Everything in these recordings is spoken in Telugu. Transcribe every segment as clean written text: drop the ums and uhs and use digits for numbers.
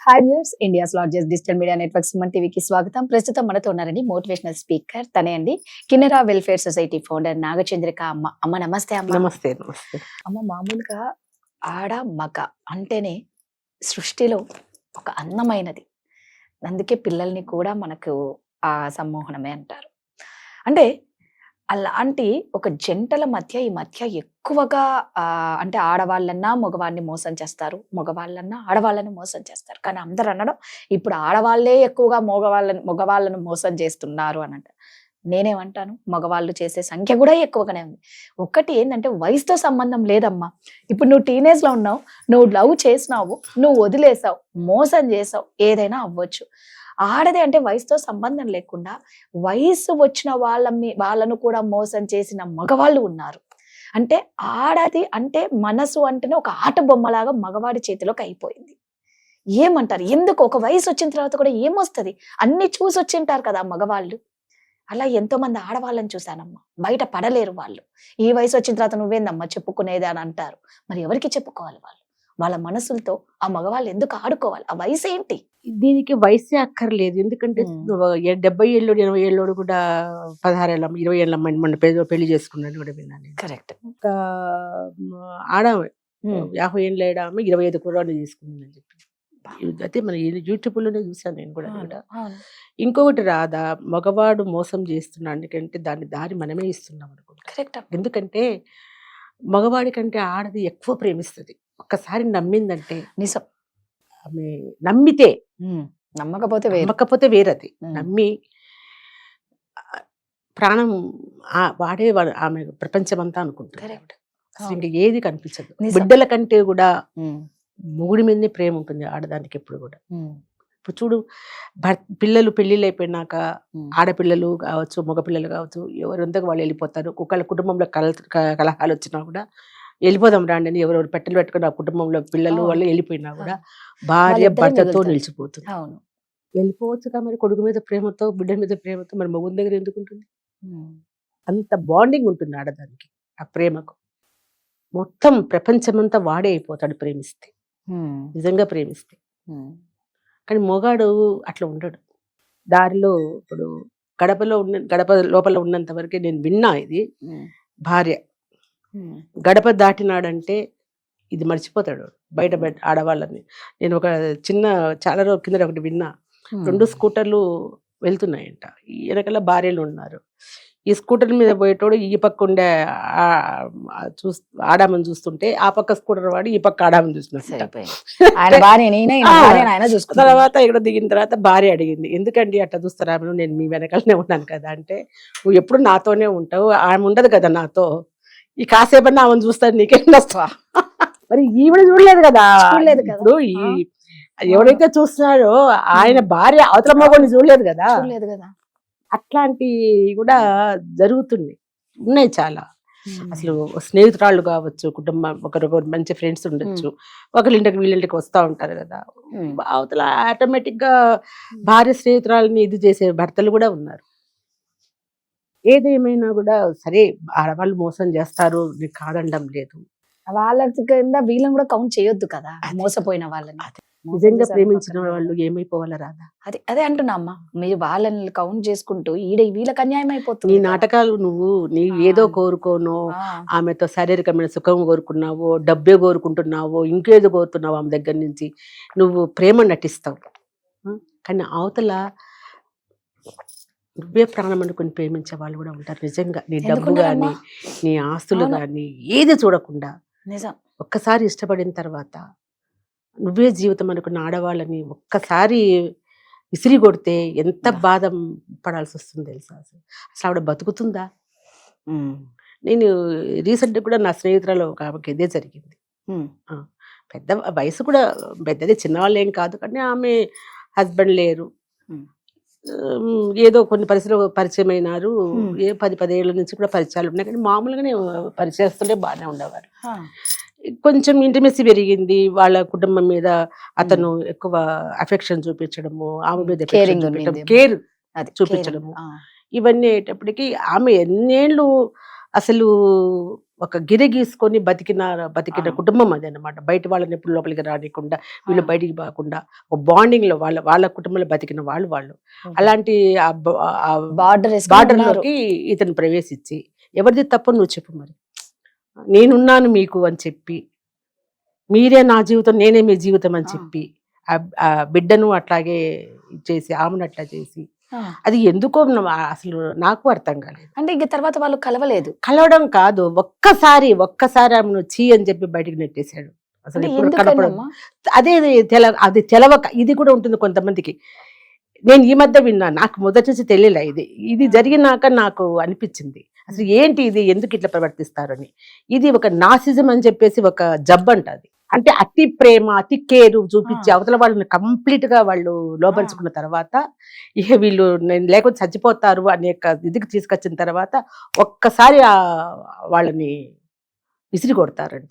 Hi viewers, India's largest digital media network Suman టీవీకి స్వాగతం. ప్రస్తుతం మనతో ఉన్నారండి మోటివేషనల్ స్పీకర్ తనే అండి కిన్నెరా వెల్ఫేర్ సొసైటీ ఫౌండర్ నాగచంద్రిక అమ్మ. అమ్మ నమస్తే. అమ్మ నమస్తే. నమస్తే అమ్మ, మామూలుగా ఆడ మగ అంటేనే సృష్టిలో ఒక అందమైనది, అందుకే పిల్లల్ని కూడా మనకు ఆ సమ్మోహనమే అంటారు. అంటే అలాంటి ఒక జంటల మధ్య ఈ మధ్య ఎక్కువగా అంటే ఆడవాళ్ళన్నా మగవాళ్ళని మోసం చేస్తారు, మగవాళ్ళన్నా ఆడవాళ్ళని మోసం చేస్తారు. కానీ అందరూ అనడం ఇప్పుడు ఆడవాళ్ళే ఎక్కువగా మగవాళ్ళను మోసం చేస్తున్నారు అని అంటారు. నేనేమంటాను, మగవాళ్ళు చేసే సంఖ్య కూడా ఎక్కువగానే ఉంది. ఒకటి ఏంటంటే వయసుతో సంబంధం లేదమ్మా. ఇప్పుడు నువ్వు టీనేజ్ లో ఉన్నావు, నువ్వు లవ్ చేసినావు, నువ్వు వదిలేసావు, మోసం చేసావు, ఏదైనా అవ్వచ్చు. ఆడది అంటే వయసుతో సంబంధం లేకుండా వయసు వచ్చిన వాళ్ళను కూడా మోసం చేసిన మగవాళ్ళు ఉన్నారు. అంటే ఆడది అంటే మనసు అంటేనే ఒక ఆట బొమ్మలాగా మగవాడి చేతిలోకి అయిపోయింది. ఏమంటారు, ఎందుకు ఒక వయసు వచ్చిన తర్వాత కూడా ఏమొస్తుంది, అన్ని చూసి వచ్చింటారు కదా మగవాళ్ళు. అలా ఎంతో మంది ఆడవాళ్ళని చూశానమ్మా, బయట పడలేరు వాళ్ళు. ఈ వయసు వచ్చిన తర్వాత నువ్వేందమ్మా చెప్పుకునేది అని అంటారు. మరి ఎవరికి చెప్పుకోవాలి వాళ్ళు? వాళ్ళ మనసులతో ఆ మగవాళ్ళు ఎందుకు ఆడుకోవాలి? ఆ వయసు ఏంటి? దీనికి వయసే అక్కర్లేదు. ఎందుకంటే 70 ఏళ్ళు 80 ఏళ్ళోడు కూడా 16 ఏళ్ళ 20 ఏళ్ళ మన పెళ్లి చేసుకున్నాను కూడా విన్నాను. కరెక్ట్. ఒక ఆడామె 50 ఏళ్ళ ఆడామె 25 కుర్రాన్ని తీసుకుందని చెప్పి అయితే మన యూట్యూబ్ లోనే చూసాను నేను కూడా. ఇంకొకటి రాదా, మగవాడు మోసం చేస్తున్నాడు దాని దారి మనమే ఇస్తున్నాం అనుకుంటా. కరెక్ట్. ఎందుకంటే మగవాడి కంటే ఆడది ఎక్కువ ప్రేమిస్తుంది. ఒక్కసారి నమ్మిందంటే నిజం. ఆమె నమ్మితే, నమ్మకపోతే వేరది. నమ్మి ప్రాణం వాడే ఆమె ప్రపంచం అంతా అనుకుంటుంది. ఇంకా ఏది కనిపించదు. బిడ్డల కంటే కూడా మొగుడి మీదనే ప్రేమ ఉంటుంది ఆడదానికి ఎప్పుడు కూడా. ఇప్పుడు చూడు, పిల్లలు పెళ్లిళ్ళు అయిపోయినాక ఆడపిల్లలు కావచ్చు మగపిల్లలు కావచ్చు ఎవరంతకు వాళ్ళు వెళ్ళిపోతారు. ఒకళ్ళ కుటుంబంలో కలహాలు వచ్చినా కూడా వెళ్ళిపోదాం రాండి అని ఎవరెవరు పెట్టెలు పెట్టుకుని ఆ కుటుంబంలో పిల్లలు వాళ్ళు వెళ్ళిపోయినా కూడా భార్య భర్తతో నిలిచిపోతుంది. వెళ్ళిపోవచ్చుగా మరి కొడుకు మీద ప్రేమతో బిడ్డ మీద ప్రేమతో, మరి మగుని దగ్గర ఎందుకు ఉంటుంది? అంత బాండింగ్ ఉంటుంది ఆడదానికి. ఆ ప్రేమకు మొత్తం ప్రపంచమంతా వాడే అయిపోతాడు ప్రేమిస్తే, నిజంగా ప్రేమిస్తే. కానీ మొగాడు అట్లా ఉండడు. దారిలో ఇప్పుడు గడప లోపల ఉన్నంత వరకే నేను విన్నా. ఇది భార్య గడప దాటినాడంటే ఇది మర్చిపోతాడు బయట ఆడవాళ్ళని. నేను ఒక చాలా రోజు కింద ఒకటి విన్నా. 2 స్కూటర్లు వెళ్తున్నాయంట, వెనకాల భార్యలు ఉన్నారు. ఈ స్కూటర్ మీద పోయేటోడు ఈ పక్క ఉండే ఆడామని చూస్తుంటే ఆ పక్క స్కూటర్ వాడు ఈ పక్క ఆడామని చూస్తున్నారు. తర్వాత ఇక్కడ దిగిన తర్వాత భార్య అడిగింది, ఎందుకండి అట్లా చూస్తారా? నేను మీ వెనకాలనే ఉన్నాను కదా అంటే, నువ్వు ఎప్పుడు నాతోనే ఉంటావు, ఆమె ఉండదు కదా నాతో, ఈ కాసేపన్నా ఆమెను చూస్తాను, నీకేం వస్తావా? మరి ఈవిడ చూడలేదు కదా. ఇప్పుడు ఎవరైతే చూస్తున్నాడో ఆయన భార్య అవతల మగోని చూడలేదు కదా. అట్లాంటి కూడా ఉన్నాయి చాలా. అసలు స్నేహితురాళ్ళు కావచ్చు, కుటుంబం ఒకరొకరు మంచి ఫ్రెండ్స్ ఉండొచ్చు, ఒకరింటికి వీళ్ళింటికి వస్తూ ఉంటారు కదా. అవతల ఆటోమేటిక్ గా భార్య స్నేహితురాలని ఇది చేసే భర్తలు కూడా ఉన్నారు. ఏదేమైనా కూడా సరే, ఆడవాళ్ళు మోసం చేస్తారు, నీకు కాదండం లేదు. వాళ్ళ కింద వీళ్ళని కూడా కౌంట్ చేయొద్దు కదా, మోసపోయిన వాళ్ళని. నిజంగా ప్రేమించిన వాళ్ళు ఏమైపోవాలా రాదా? అదే అంటున్నా అమ్మా, మీరు వాళ్ళని కౌంట్ చేసుకుంటూ వీళ్ళకి అన్యాయం అయిపోతుంది. నీ నాటకాలు నీ ఏదో కోరుకోనో, ఆమెతో శారీరకమైన సుఖం కోరుకున్నావో, డబ్బే కోరుకుంటున్నావో, ఇంకేదో కోరుతున్నావు ఆమె దగ్గర నుంచి, నువ్వు ప్రేమ నటిస్తావు. కానీ అవతల నువ్వే ప్రాణం అనుకుని ప్రేమించే వాళ్ళు కూడా ఉంటారు. నిజంగా నీ డబ్బు కానీ నీ ఆస్తులు కానీ ఏది చూడకుండా ఒక్కసారి ఇష్టపడిన తర్వాత నువ్వే జీవితం అనుకున్న ఆడవాళ్ళని ఒక్కసారి విసిరి కొడితే ఎంత బాధ పడాల్సి వస్తుంది తెలుసా? అసలు ఆవిడ బతుకుతుందా? నేను రీసెంట్గా కూడా నా స్నేహితురాలు ఒక ఆమెకి ఇదే జరిగింది. పెద్ద వయసు కూడా పెద్దది, చిన్నవాళ్ళు ఏం కాదు, కానీ ఆమె హస్బెండ్ లేరు. ఏదో కొన్ని పరిచయం అయినారు. 10 ఏళ్ళ నుంచి కూడా పరిచయాలు ఉన్నాయి, కానీ మామూలుగానే పరిచయిస్తుంటే బాగానే ఉండేవారు. కొంచెం ఇంటిమెసి పెరిగింది. వాళ్ళ కుటుంబం మీద అతను ఎక్కువ అఫెక్షన్ చూపించడము, ఆమె మీద కేర్ చూపించడము, ఇవన్నీ అయ్యేటప్పటికి ఆమె ఎన్నేళ్ళు అసలు ఒక గిరి గీసుకొని బతికిన ఆ. కుటుంబం అది అనమాట. బయట వాళ్ళని ఎప్పుడు లోపలికి రానికుండా, వీళ్ళు బయటికి పోకుండా ఒక బాండింగ్ లో వాళ్ళ కుటుంబంలో బతికిన వాళ్ళు అలాంటి బార్డర్ లోకి ఇతను ప్రవేశించి ఎవరిది తప్పు నువ్వు చెప్పు మరి, నేనున్నాను మీకు అని చెప్పి, మీరే నా జీవితం నేనే మీ జీవితం అని చెప్పి ఆ బిడ్డను అట్లాగే చేసి ఆమెను అట్లా చేసి అది ఎందుకో అసలు నాకు అర్థం కాలేదు. అంటే ఇంక తర్వాత వాళ్ళు కలవడం కాదు, ఒక్కసారి ఆమెను చీ అని చెప్పి బయటికి నెట్టేశాడు. అసలు ఎప్పుడు కనపడదు. అది తెలవక ఇది కూడా ఉంటుంది కొంతమందికి. నేను ఈ మధ్య విన్నా, నాకు మొదటి నుంచి తెలియలే ఇది జరిగినాక నాకు అనిపించింది అసలు ఏంటి ఇది, ఎందుకు ఇట్లా ప్రవర్తిస్తారని. ఇది ఒక నాసిజం అని చెప్పేసి ఒక జబ్బు అంటది. అంటే అతి ప్రేమ అతి కేరు చూపించి అవతల వాళ్ళని కంప్లీట్ గా వాళ్ళు లోపరుచుకున్న తర్వాత ఇక వీళ్ళు నేను లేకపోతే చచ్చిపోతారు అనే ఇదికి తీసుకొచ్చిన తర్వాత ఒక్కసారి వాళ్ళని విసిరి కొడతారంట.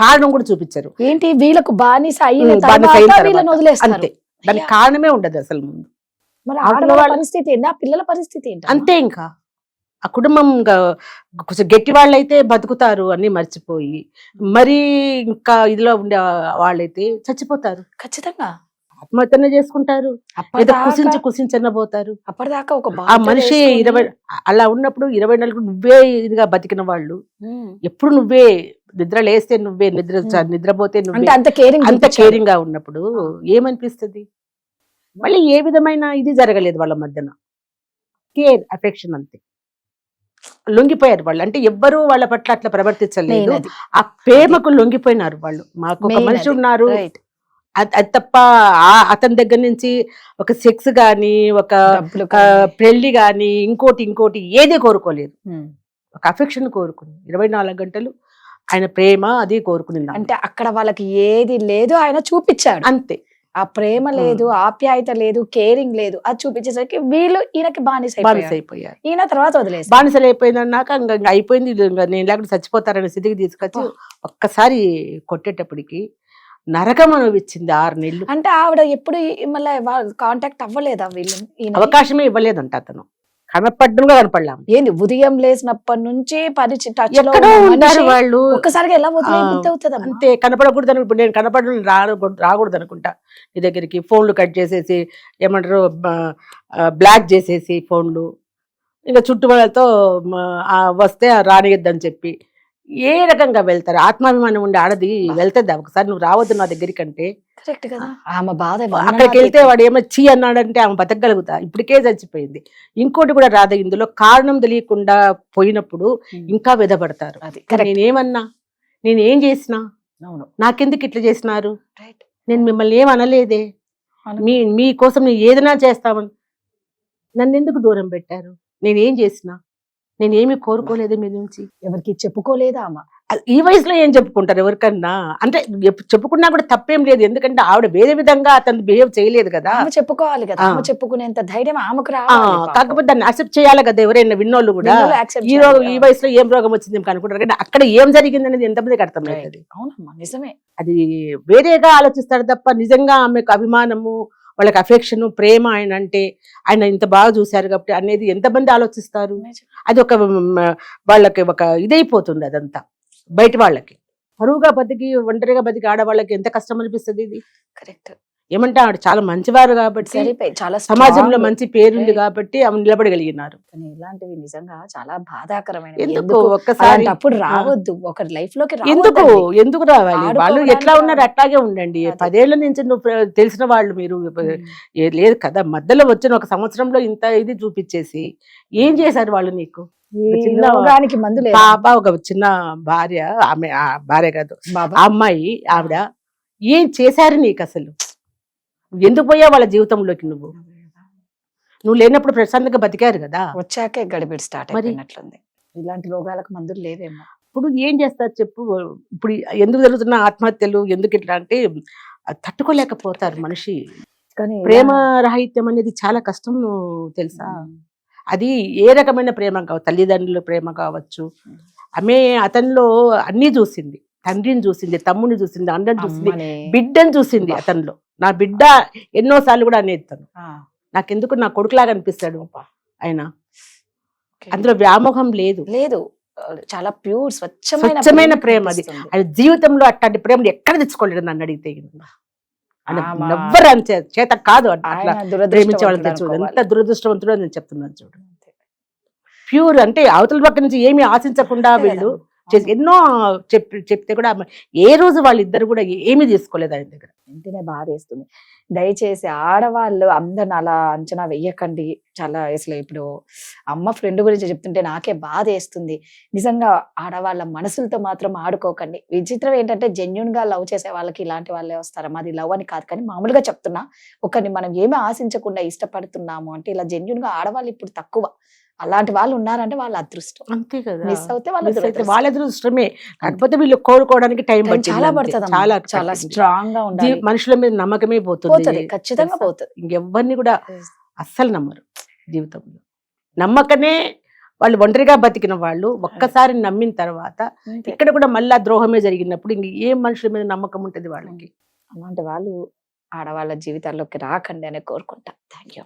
కారణం కూడా చూపించారు, ఏంటి వీళ్ళకు బానిస అంతే. దానికి కారణమే ఉండదు అసలు ముందు. పరిస్థితి ఏంటి, ఆ పిల్లల పరిస్థితి ఏంటి? అంతే. ఇంకా ఆ కుటుంబం కొంచెం గట్టి వాళ్ళైతే బతుకుతారు అన్ని మర్చిపోయి, మరి ఇంకా ఇదిలో ఉండే వాళ్ళైతే చచ్చిపోతారు ఖచ్చితంగా, ఆత్మహత్యనే చేసుకుంటారు, కుసించనబోతారు. అప్పటిదాకా ఒక ఆ మనిషి 20 అలా ఉన్నప్పుడు 24 నువ్వే ఇదిగా బతికిన వాళ్ళు, ఎప్పుడు నువ్వే నిద్ర లేస్తే నువ్వే నిద్రపోతే నువ్వే అంత కేరింగ్ గా ఉన్నప్పుడు ఏమనిపిస్తుంది? మళ్ళీ ఏ విధమైన ఇది జరగలేదు వాళ్ళ మధ్యన, కేర్ అఫెక్షన్ అంతే. లొంగిపోయారు వాళ్ళు, అంటే ఎవ్వరూ వాళ్ళ పట్ల అట్లా ప్రవర్తించలేదు, ఆ ప్రేమకు లొంగిపోయినారు వాళ్ళు. మాకు ఒక మనిషి ఉన్నారు అది తప్ప అతని దగ్గర నుంచి ఒక సెక్స్ గాని ఒక పెళ్లి గాని ఇంకోటి ఏది కోరుకోలేదు. ఒక అఫెక్షన్ కోరుకుంది 24 గంటలు ఆయన ప్రేమ అది కోరుకునింది. అంటే అక్కడ వాళ్ళకి ఏది లేదు ఆయన చూపించాడు అంతే. ఆ ప్రేమ లేదు, ఆప్యాయత లేదు, కేరింగ్ లేదు, అది చూపించేసరికి వీళ్ళు ఈయనకి బానిస అయిపోయారు. ఈయన తర్వాత వదిలేసి బానిసలు అయిపోయిందన్నాక ఇంకా అయిపోయింది, నేను లేకుండా చచ్చిపోతారనే స్థితికి తీసుకొచ్చి ఒక్కసారి కొట్టేటప్పటికి నరకం అనిపించింది 6 నెలలు. అంటే ఆవిడ ఎప్పుడు మళ్ళీ కాంటాక్ట్ అవ్వలేదా వీళ్ళు? అవకాశమే ఇవ్వలేదంట. అతను కనపడ్డంగా కనపడలేము. ఏంది ఉదయం లేసినప్పటి నుంచి ఎక్కడో ఉంటారు వాళ్ళు, ఒక్కసారిగా ఎలా వదిలేవుతుంది అంతే. కనపడకూడదు అనుకుంటా, నేను కనపడడం రాకూడదు అనుకుంటా నీ దగ్గరికి. ఫోన్లు కట్ చేసేసి ఏమంటారు బ్లాక్ చేసేసి ఫోన్లు, ఇంకా చుట్టూ వాళ్ళతో వస్తే రానియద్దని చెప్పి ఏ రకంగా వెళ్తారు? ఆత్మాభిమానం ఉండి ఆడది వెళ్తుంది ఒకసారి, నువ్వు రావద్దు నా దగ్గరికి అంటే. కరెక్ట్ కదా, ఆమె బాధ. అక్కడికి వెళ్తే వాడు ఏమో చీ అన్నాడంటే ఆమె బతకగలుగుతా, ఇప్పటికే చచ్చిపోయింది. ఇంకోటి కూడా రాదు, ఇందులో కారణం తెలియకుండా పోయినప్పుడు ఇంకా వెదపడతారు. నేనేమన్నా, నేనేం చేసినా, నాకెందుకు ఇట్లా చేసినారు, నేను మిమ్మల్ని ఏమనలేదే, మీ కోసం నేను ఏదైనా చేస్తామని నన్ను ఎందుకు దూరం పెట్టారు, నేనేం చేసినా, నేనేమి కోరుకోలేదు మీ నుంచి, ఎవరికి చెప్పుకోలేదా అమ్మ? ఈ వయసులో ఏం చెప్పుకుంటారు ఎవరికన్నా? అంటే చెప్పుకున్నా కూడా తప్పేం లేదు, ఎందుకంటే ఆవిడ వేరే విధంగా అతను బిహేవ్ చేయలేదు కదా. చెప్పుకోవాలి కదా, చెప్పుకునేంత ధైర్యం ఆమెకు రావాలి. కాకపోతే దాన్ని యాక్సెప్ట్ చేయాలి కదా ఎవరైనా విన్నోళ్ళు కూడా. ఈ వయసులో ఏం రోగం వచ్చింది అనుకుంటారు, కానీ అక్కడ ఏం జరిగింది అనేది ఎంతమందికి అర్థమవుతుంది? అవునమ్మా నిజమే. అది వేరేగా ఆలోచిస్తాడు తప్ప నిజంగా ఆమెకు అభిమానము, వాళ్ళకి అఫెక్షన్, ప్రేమ ఆయన అంటే ఆయన ఇంత బాగా చూశారు కాబట్టి అనేది ఎంతమంది ఆలోచిస్తారు? అది ఒక వాళ్ళకి ఒక ఇదైపోతుంది అదంతా. బయట వాళ్ళకి పరువుగా బతికి ఒంటరిగా బతికి ఆడవాళ్ళకి ఎంత కష్టం అనిపిస్తుంది ఇది. కరెక్ట్. ఏమంటే ఆవిడ చాలా మంచివారు కాబట్టి, చాలా సమాజంలో మంచి పేరుంది కాబట్టి ఆమె నిలబడగలిగినారు. ఇలాంటివి నిజంగా చాలా బాధాకరమైన. ఎందుకు ఒక్కసారి అప్పుడు రావద్దు ఒకరి లైఫ్ లోకి, ఎందుకు రావాలి? వాళ్ళు ఎట్లా ఉన్నారు అట్లాగే ఉండండి. 10 ఏళ్ల నుంచి నువ్వు తెలిసిన వాళ్ళు మీరు లేదు కదా, మధ్యలో వచ్చిన 1 సంవత్సరంలో ఇంత ఇది చూపించేసి ఏం చేశారు వాళ్ళు నీకు? పాప ఒక చిన్న భార్య, ఆమె భార్య కాదు ఆ అమ్మాయి, ఆవిడ ఏం చేశారు నీకు? అసలు ఎందుకు పోయా వాళ్ళ జీవితంలోకి? నువ్వు లేనప్పుడు ప్రశాంతంగా బతికారు కదా, వచ్చాకే గడిబిడి స్టార్ట్ అయినట్లుంది. ఇలాంటి రోగాలకు మందులు లేవేమో. ఇప్పుడు ఏం చేస్తారు చెప్పు? ఇప్పుడు ఎందుకు జరుగుతున్న ఆత్మహత్యలు ఎందుకు ఇట్లా అంటే తట్టుకోలేకపోతారు మనిషి. ప్రేమ రాహిత్యం అనేది చాలా కష్టం తెలుసా. అది ఏ రకమైన ప్రేమ కావచ్చు, తల్లిదండ్రుల ప్రేమ కావచ్చు, ఆమె అతనిలో అన్ని చూసింది. తండ్రిని చూసింది, తమ్ముని చూసింది, అన్నని చూసింది, బిడ్డని చూసింది. అతనిలో నా బిడ్డ ఎన్నోసార్లు కూడా అనేది తను నాకెందుకు నా కొడుకులాగా అనిపిస్తాడు ఆయన. అందులో వ్యామోహం లేదు. చాలా ప్యూర్ స్వచ్ఛమైన స్వచ్ఛమైన ప్రేమ అది. కనిపిస్తుంది. అది జీవితంలో అట్లాంటి ప్రేమను ఎక్కడ తెచ్చుకోలేడు నన్ను అడిగితే. ఆమా. ఎవ్వరు అంతే చేత కాదు అట్లా ఆయన ప్రేమించే వాళ్ళని దురదృష్టవంతుడు తెచ్చుకోదు. ఎంత అనుకోవాలి. దురదృష్టవంతుడో నేను చెప్తున్నాను చూడు. ప్యూర్ అంటే అవతల పక్క నుంచి ఏమీ ఆశించకుండా అంతే వీళ్ళు కదా. చేసి ఎన్నో చెప్తే కూడా ఏ రోజు వాళ్ళిద్దరు కూడా ఏమీ తీసుకోలేదు ఆయన దగ్గర. వెంటనే బాధేస్తుంది. దయచేసి ఆడవాళ్ళు అందరిని అలా అంచనా వెయ్యకండి. చాలా అసలు ఇప్పుడు అమ్మ ఫ్రెండ్ గురించి చెప్తుంటే నాకే బాధేస్తుంది. నిజంగా ఆడవాళ్ళ మనసులతో మాత్రం ఆడుకోకండి. విచిత్రం ఏంటంటే జెన్యున్ గా లవ్ చేసే వాళ్ళకి ఇలాంటి వాళ్ళే వస్తారు. మాది లవ్ అని కాదు, కానీ మామూలుగా చెప్తున్నా. ఒకరిని మనం ఏమీ ఆశించకుండా ఇష్టపడుతున్నాము అంటే ఇలా జెన్యున్ గా ఆడవాళ్ళు ఇప్పుడు తక్కువ. అలాంటి వాళ్ళు ఉన్నారంటే వాళ్ళ అదృష్టం. అంతే కదా. మిస్ అవుతే వాళ్ళ మిస్ అయితే దురదృష్టం. వాళ్ళ అదృష్టమే. కాకపోతే వీళ్ళు కోరుకోవడానికి టైం పట్టింది చాలా అంతే. పడుతుంది, చాలా చాలా పట్టింది. స్ట్రాంగ్ గా ఉండాలి. మనుషుల మీద నమ్మకమే పోతుంది, పోతుంది. ఖచ్చితంగా తెలుసా? పోతుంది. ఇంకెవ్వరిని కూడా అస్సలు నమ్మరు జీవితంలో. నమ్మకనే వాళ్ళు ఒంటరిగా బతికిన వాళ్ళు ఒక్కసారి నమ్మిన తర్వాత అంతే. ఇక్కడ కూడా మళ్ళా ద్రోహమే జరిగినప్పుడు ఇంక ఏ మనుషుల మీద నమ్మకం ఉంటుంది వాళ్ళకి. అలాంటి వాళ్ళు ఆడవాళ్ళ జీవితాల్లోకి రాకండి అని కోరుకుంటా. Thank you.